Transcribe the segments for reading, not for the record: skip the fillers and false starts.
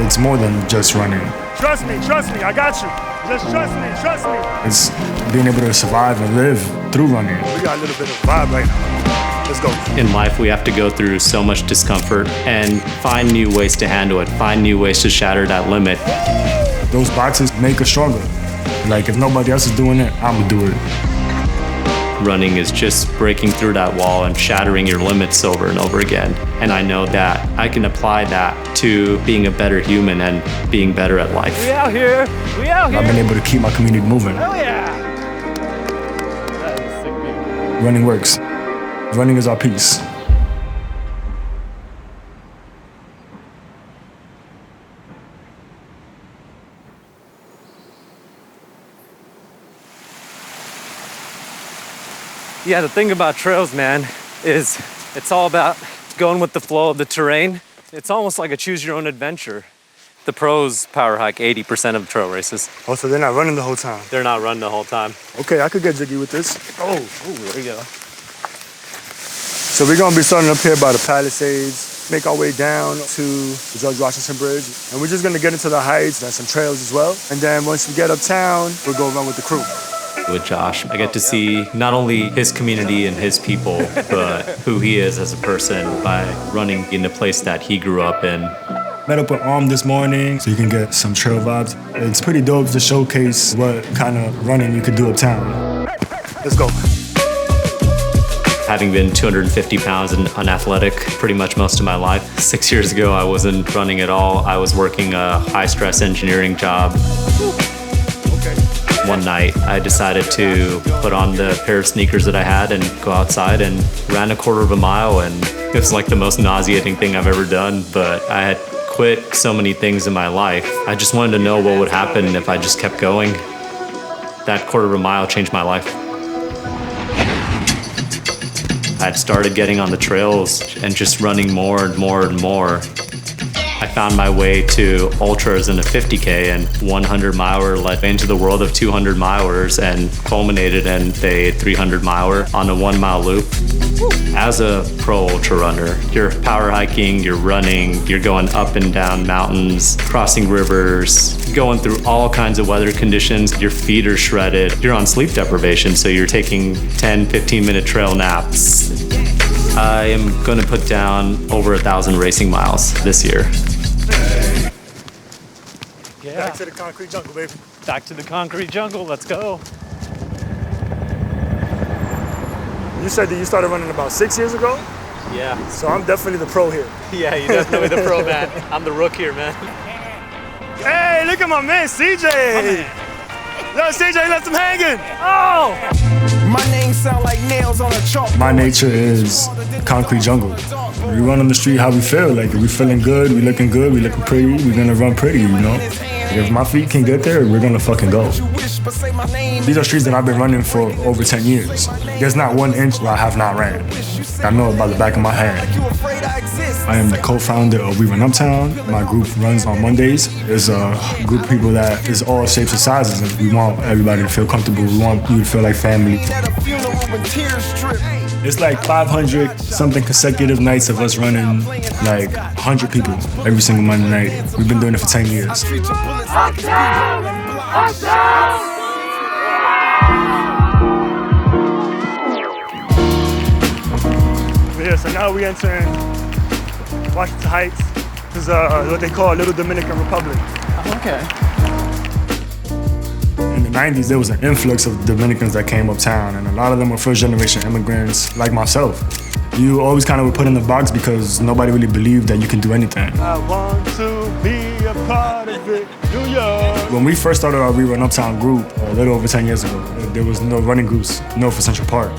It's more than just running. Trust me, I got you. Just trust me. It's being able to survive and live through running. We got a little bit of vibe right now. Let's go. In life, we have to go through so much discomfort and find new ways to handle it, find new ways to shatter that limit. Those boxes make us stronger. Like, if nobody else is doing it, I'm gonna do it. Running is just breaking through that wall and shattering your limits over and over again. And I know that I can apply that to being a better human and being better at life. We out here. I've been able to keep my community moving. Hell yeah. Running works. Running is our peace. Yeah, the thing about trails, man, is it's all about going with the flow of the terrain. It's almost like a choose your own adventure. The pros power hike 80% of trail races. Oh, so they're not running the whole time? They're not running the whole time. Okay, I could get jiggy with this. Oh, there we go. So we're gonna be starting up here by the Palisades, make our way down to the George Washington Bridge, and we're just gonna get into the heights and some trails as well. And then once we get uptown, we'll go run with the crew. With Josh, I get to see not only his community and his people, but who he is as a person by running in the place that he grew up in. Met up with Aum this morning so you can get some trail vibes. It's pretty dope to showcase what kind of running you could do uptown. Let's go. Having been 250 pounds and unathletic pretty much most of my life, 6 years ago I wasn't running at all. I was working a high-stress engineering job. One night, I decided to put on the pair of sneakers that I had and go outside and ran a quarter of a mile, and it was like the most nauseating thing I've ever done, but I had quit so many things in my life. I just wanted to know what would happen if I just kept going. That quarter of a mile changed my life. I started getting on the trails and just running more and more and more. I found my way to ultras in a 50K, and 100-miler led into the world of 200-milers and culminated in a 300-miler on a 1-mile loop. As a pro ultra runner, you're power hiking, you're running, you're going up and down mountains, crossing rivers, going through all kinds of weather conditions. Your feet are shredded. You're on sleep deprivation, so you're taking 10, 15-minute trail naps. I am going to put down over 1,000 racing miles this year. Yeah. Back to the concrete jungle, baby. Back to the concrete jungle, let's go. You said that you started running about 6 years ago? Yeah. So I'm definitely the pro here. Yeah, you're definitely the pro, man. I'm the rook here, man. Hey, look at my man, CJ. Yo, CJ left him hanging. Oh! My name sound like nails on a chalk. My nature is concrete jungle. We run on the street how we feel. Like, if we feeling good, we looking pretty, we're gonna run pretty, you know? If my feet can get there, we're gonna fucking go. These are streets that I've been running for over 10 years. There's not 1 inch where I have not ran. I know it by the back of my hand. I am the co-founder of We Run Uptown. My group runs on Mondays. It's a group of people that is all shapes and sizes, and we want everybody to feel comfortable. We want you to feel like family. It's like 500 something consecutive nights of us running like 100 people every single Monday night. We've been doing it for 10 years. Yeah, so now we entering Washington Heights. This is what they call Little Dominican Republic. Okay. In the 90s, there was an influx of Dominicans that came uptown, and a lot of them were first-generation immigrants like myself. You always kind of were put in the box because nobody really believed that you can do anything. I want to be a part of it, New York. When we first started our We Run Uptown group, a little over 10 years ago, there was no running groups, no for Central Park.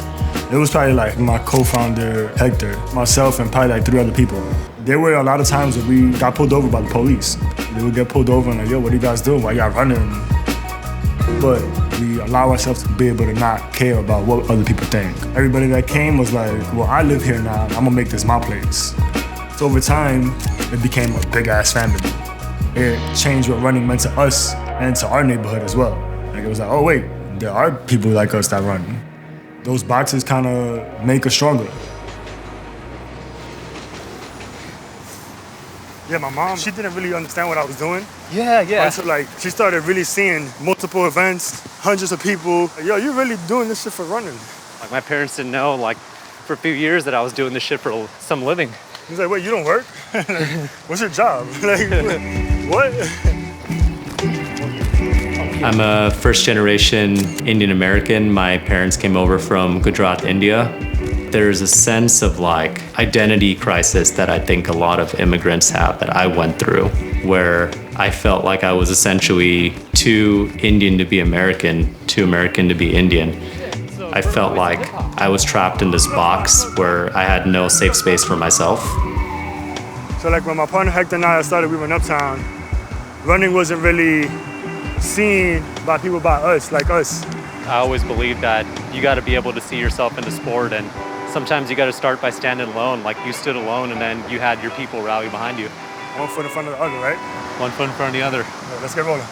It was probably like my co-founder, Hector, myself, and probably like 3 other people. There were a lot of times that we got pulled over by the police. They would get pulled over and like, yo, what are you guys doing? Why y'all running? But we allow ourselves to be able to not care about what other people think. Everybody that came was like, well, I live here now, I'm gonna make this my place. So over time, it became a big ass family. It changed what running meant to us and to our neighborhood as well. Like, it was like, oh wait, there are people like us that run. Those boxes kind of make us stronger. Yeah, my mom, she didn't really understand what I was doing. Yeah. Until like, she started really seeing multiple events, hundreds of people. Yo, you're really doing this shit for running. Like my parents didn't know like for a few years that I was doing this shit for some living. He's like, wait, you don't work? Like, what's your job? Like, what? I'm a first generation Indian American. My parents came over from Gujarat, India. There's a sense of like identity crisis that I think a lot of immigrants have that I went through, where I felt like I was essentially too Indian to be American, too American to be Indian. I felt like I was trapped in this box where I had no safe space for myself. So like when my partner Hector and I started We Run Uptown, running wasn't really seen by people by us, like us. I always believed that you got to be able to see yourself in the sport, and sometimes you got to start by standing alone. Like you stood alone and then you had your people rally behind you. One foot in front of the other, right? One foot in front of the other. Yeah, let's get rolling.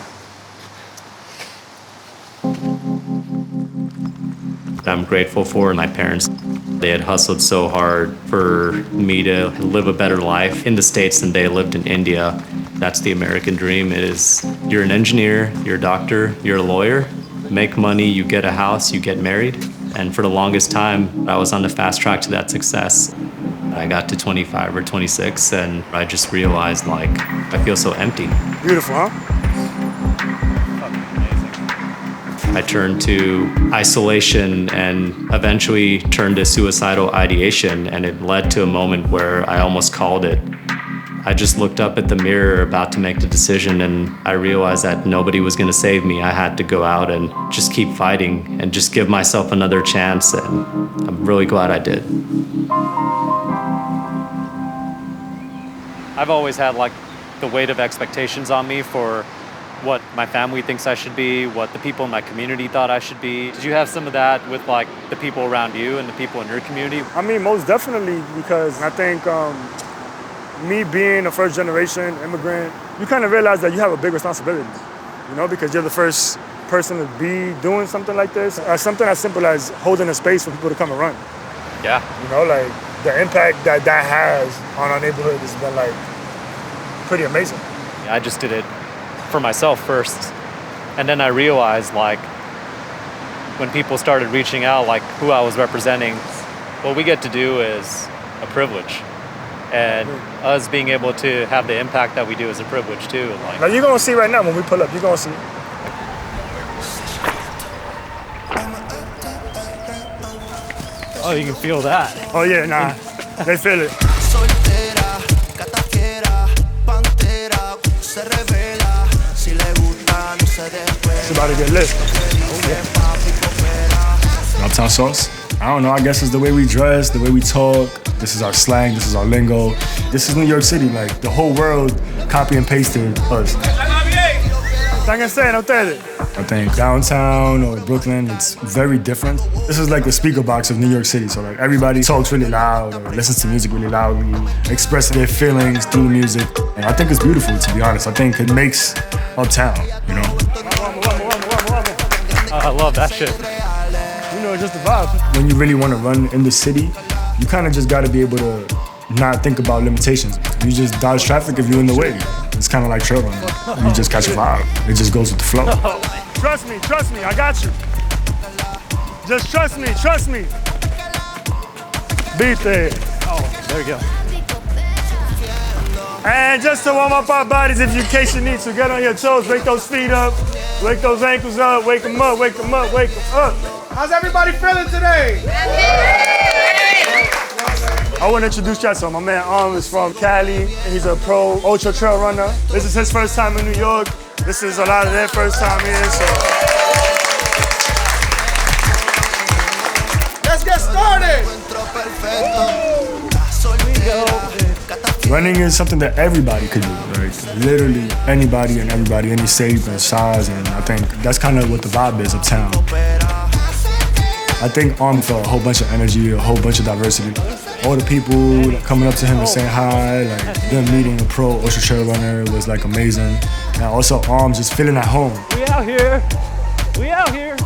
I'm grateful for my parents. They had hustled so hard for me to live a better life in the States than they lived in India. That's the American dream. It is, you're an engineer, you're a doctor, you're a lawyer, make money, you get a house, you get married. And for the longest time, I was on the fast track to that success. I got to 25 or 26 and I just realized like, I feel so empty. Beautiful, huh? I turned to isolation and eventually turned to suicidal ideation, and it led to a moment where I almost called it. I just looked up at the mirror about to make the decision, and I realized that nobody was going to save me. I had to go out and just keep fighting and just give myself another chance, and I'm really glad I did. I've always had like the weight of expectations on me for what my family thinks I should be, what the people in my community thought I should be. Did you have some of that with like the people around you and the people in your community? I mean, most definitely, because I think me being a first generation immigrant, you kind of realize that you have a big responsibility, you know, because you're the first person to be doing something like this. Something as simple as holding a space for people to come and run. Yeah. You know, like the impact that has on our neighborhood has been like pretty amazing. I just did it for myself first, and then I realized like when people started reaching out like who I was representing, what we get to do is a privilege, and us being able to have the impact that we do is a privilege too. Like, now you're gonna see right now when we pull up, you're gonna see. oh, you can feel that. Oh yeah, nah, they feel it. It's about to get lit. Uptown sauce? I don't know, I guess it's the way we dress, the way we talk. This is our slang, this is our lingo. This is New York City, like the whole world copy and pasted us. I think downtown or Brooklyn, it's very different. This is like the speaker box of New York City, so like everybody talks really loud or listens to music really loudly, expressing their feelings through music. And I think it's beautiful, to be honest. I think it makes Uptown, you know? I love that shit. You know, just the vibe. When you really want to run in the city, you kind of just got to be able to not think about limitations. You just dodge traffic if you're in the way. It's kind of like trail running. You just catch a vibe. It just goes with the flow. Trust me, I got you. Just trust me. Beat there. Oh, there we go. And just to warm up our bodies, in case you need to, get on your toes, wake those feet up, wake those ankles up, wake them up. How's everybody feeling today? I want to introduce y'all to my man Aum is from Cali, and he's a pro ultra trail runner. This is his first time in New York. This is a lot of their first time here, so. Let's get started. Running is something that everybody could do, like literally anybody and everybody, any shape and size, and I think that's kind of what the vibe is Uptown. I think Aum felt a whole bunch of energy, a whole bunch of diversity. All the people coming up to him and saying hi, like them meeting a pro ultra trail runner was like amazing. And also Aum just feeling at home. We out here.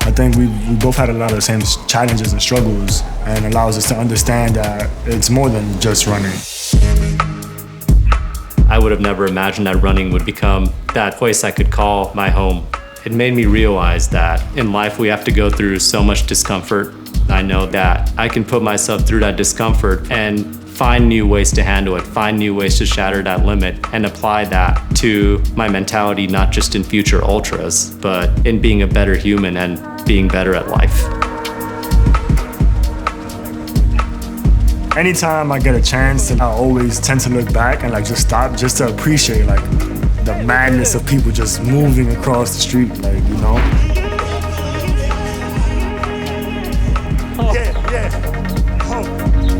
I think we both had a lot of the same challenges and struggles, and allows us to understand that it's more than just running. I would have never imagined that running would become that place I could call my home. It made me realize that in life we have to go through so much discomfort. I know that I can put myself through that discomfort and find new ways to handle it, find new ways to shatter that limit, and apply that to my mentality, not just in future ultras, but in being a better human and being better at life. Anytime I get a chance, I always tend to look back and like just stop, just to appreciate like the madness of people just moving across the street, like, you know?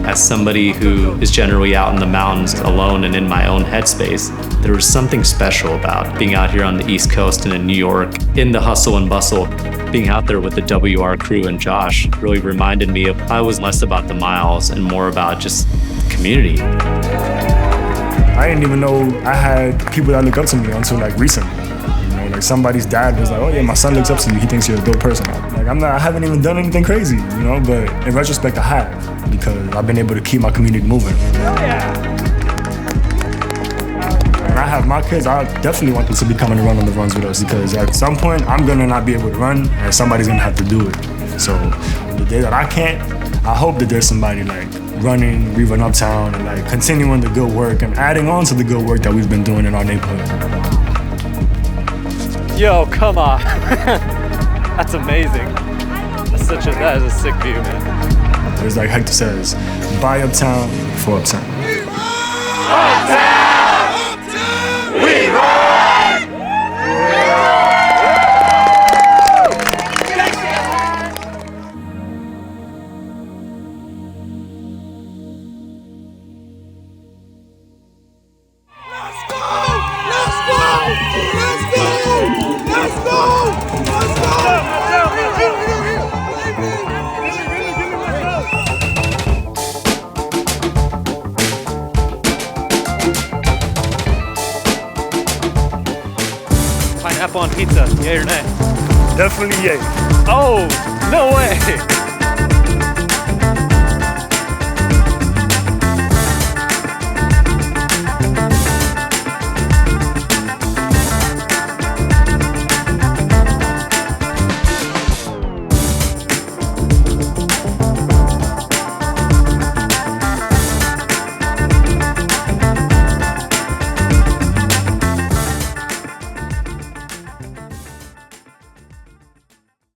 As somebody who is generally out in the mountains alone and in my own headspace, there was something special about being out here on the East Coast and in New York, in the hustle and bustle. Being out there with the WR crew and Josh really reminded me of I was less about the miles and more about just community. I didn't even know I had people that look up to me until like recently. You know, like somebody's dad was like, "Oh yeah, my son looks up to you. He thinks you're a good person." Like I haven't even done anything crazy, you know. But in retrospect, I have, because I've been able to keep my community moving. When I have my kids, I definitely want them to be coming to run on the runs with us, because at some point I'm gonna not be able to run, and somebody's gonna have to do it. So the day that I can't, I hope that there's somebody like running We Run Uptown and like continuing the good work and adding on to the good work that we've been doing in our neighborhood. Yo, come on. That's amazing. That is a sick view, man. It's like Hector says, buy Uptown for Uptown. We run! Pineapple on pizza, yay or nay? Definitely yay. Oh, no way!